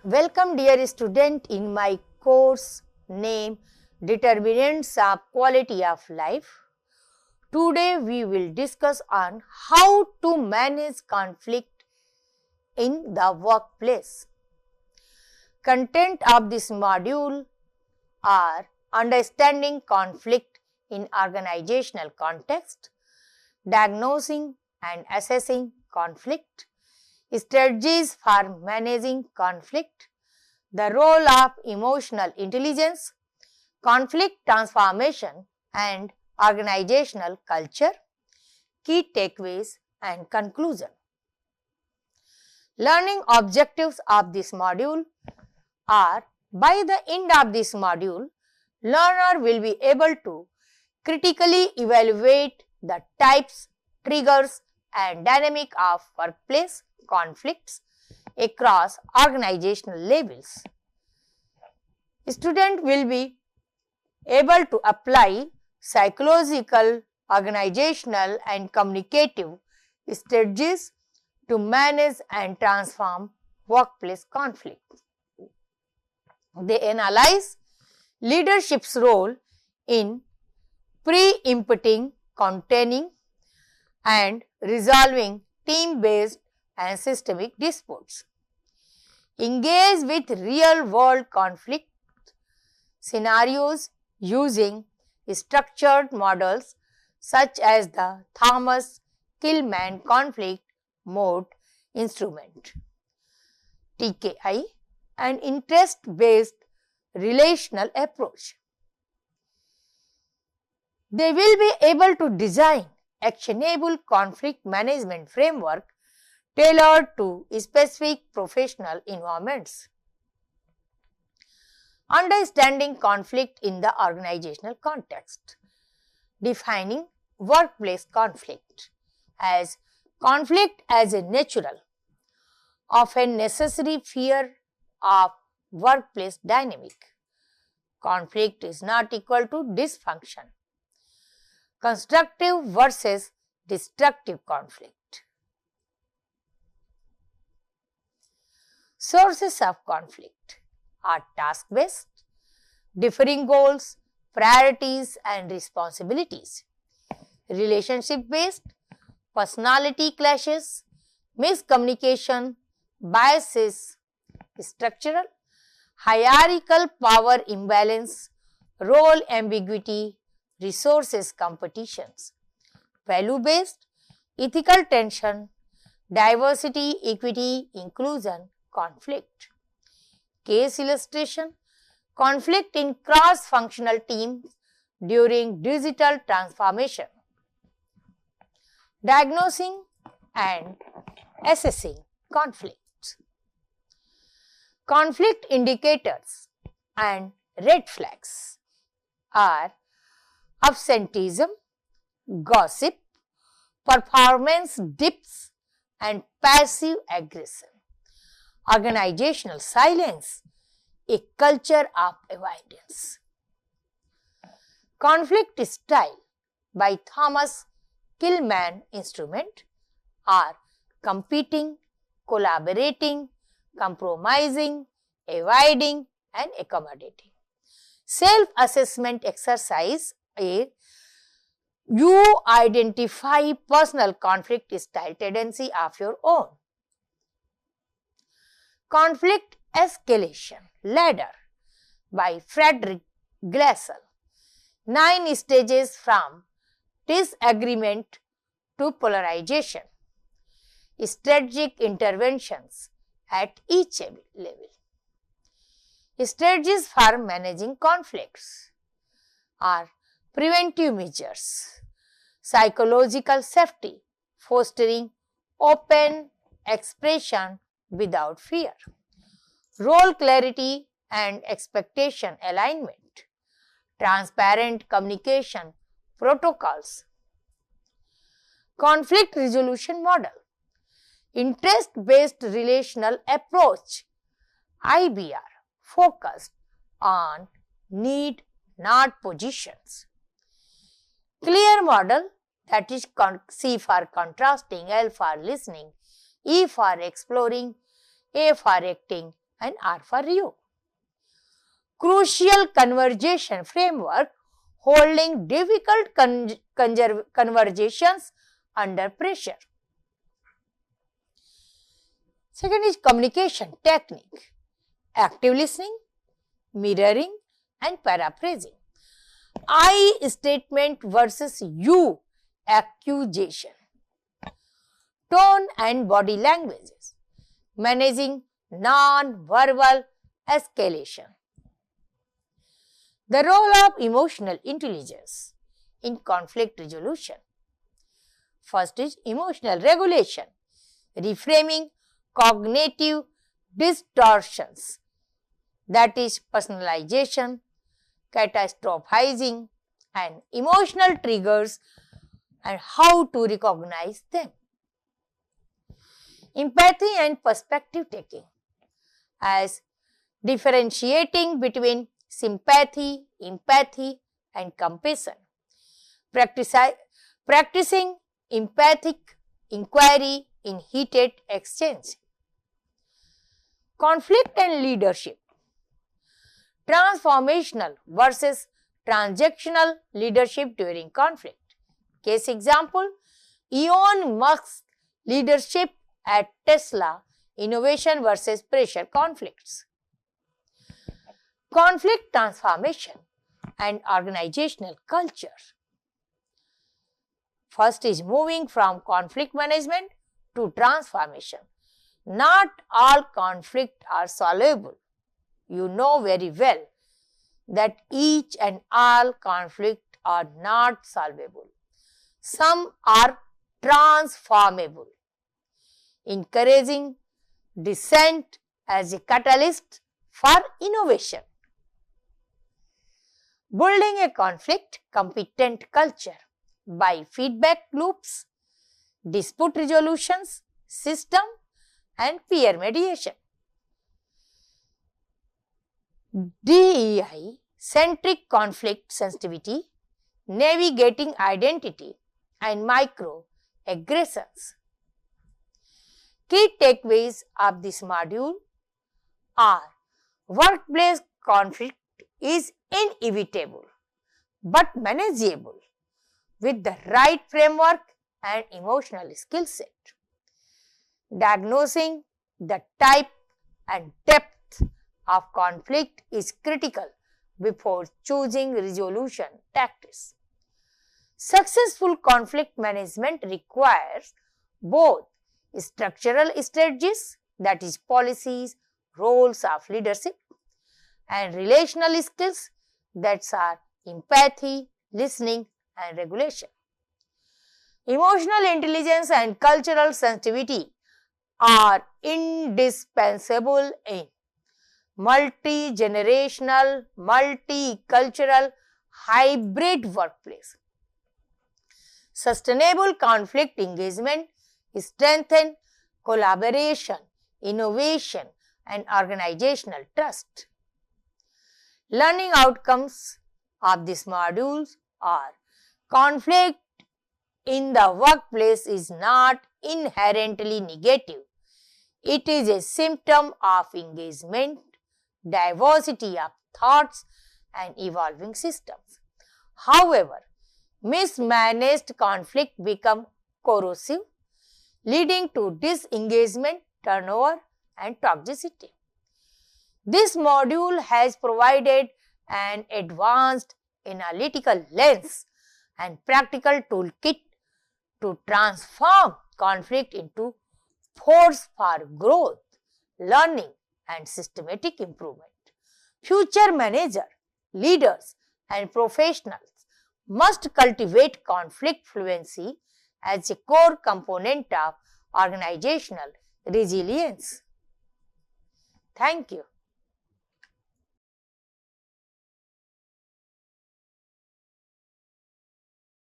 Welcome dear student in my course name Determinants of Quality of Life. Today we will discuss on how to manage conflict in the workplace. Content of this module are understanding conflict in organizational context, diagnosing and assessing conflict, strategies for managing conflict, the role of emotional intelligence, conflict transformation and organizational culture, key takeaways and conclusion. Learning objectives of this module are: by the end of this module, learner will be able to critically evaluate the types, triggers and dynamic of workplace conflicts across organizational levels. Student will be able to apply psychological, organizational and communicative strategies to manage and transform workplace conflicts. They analyze leadership's role in preempting, containing and resolving team-based and systemic disputes. Engage with real-world conflict scenarios using structured models such as the Thomas-Kilmann conflict mode instrument (TKI) and interest-based relational approach. They will be able to design actionable conflict management framework tailored to specific professional environments. Understanding conflict in the organizational context. Defining workplace conflict as conflict as a natural, often necessary fear of workplace dynamic. Conflict is not equal to dysfunction. Constructive versus destructive conflict. Sources of conflict are task-based, differing goals, priorities and responsibilities. Relationship-based, personality clashes, miscommunication, biases. Structural, hierarchical power imbalance, role ambiguity, resources competitions. Value-based, ethical tension, diversity, equity, inclusion, conflict. Case illustration: conflict in cross-functional teams during digital transformation. Diagnosing and assessing conflicts. Conflict indicators and red flags are absenteeism, gossip, performance dips and passive aggression. Organizational silence, a culture of avoidance. Conflict style by Thomas-Kilmann instrument are competing, collaborating, compromising, avoiding and accommodating. Self-assessment exercise is: you identify personal conflict style tendency of your own. Conflict escalation ladder by Frederick Glassell. 9 stages from disagreement to polarization. Strategic interventions at each level. Strategies for managing conflicts are: preventive measures, psychological safety, fostering open expression without fear, role clarity and expectation alignment, transparent communication protocols. Conflict resolution model, interest-based relational approach IBR, focused on need, not positions. Clear model, that is C for contrasting, L for listening, E for exploring, A for acting, and R for Rio. Crucial conversation framework holding difficult conversations under pressure. Second is communication technique, active listening, mirroring and paraphrasing. I statement versus you accusation. Tone and body languages, managing non-verbal escalation. The role of emotional intelligence in conflict resolution. First is emotional regulation, reframing cognitive distortions, that is personalization, catastrophizing and emotional triggers and how to recognize them. Empathy and perspective taking, as differentiating between sympathy, empathy and compassion. Practicing empathic inquiry in heated exchange. Conflict and leadership. Transformational versus transactional leadership during conflict. Case example, Elon Musk's leadership at Tesla, innovation versus pressure conflicts. Conflict transformation and organizational culture. First is moving from conflict management to transformation. Not all conflicts are solvable. You know very well that each and all conflicts are not solvable. Some are transformable. Encouraging dissent as a catalyst for innovation. Building a conflict competent culture by feedback loops, dispute resolutions, system and peer mediation. DEI centric conflict sensitivity, navigating identity and microaggressions. Key takeaways of this module are: workplace conflict is inevitable but manageable with the right framework and emotional skill set. Diagnosing the type and depth of conflict is critical before choosing resolution tactics. Successful conflict management requires both structural strategies, that is policies, roles of leadership, and relational skills, that are empathy, listening and regulation. Emotional intelligence and cultural sensitivity are indispensable in multi-generational, multicultural, hybrid workplace. Sustainable conflict engagement strengthens collaboration, innovation and organizational trust. Learning outcomes of this module are: conflict in the workplace is not inherently negative. It is a symptom of engagement, diversity of thoughts and evolving systems. However, mismanaged conflict becomes corrosive, leading to disengagement, turnover and toxicity. This module has provided an advanced analytical lens and practical toolkit to transform conflict into force for growth, learning and systematic improvement. Future managers, leaders and professionals must cultivate conflict fluency as a core component of organizational resilience. Thank you.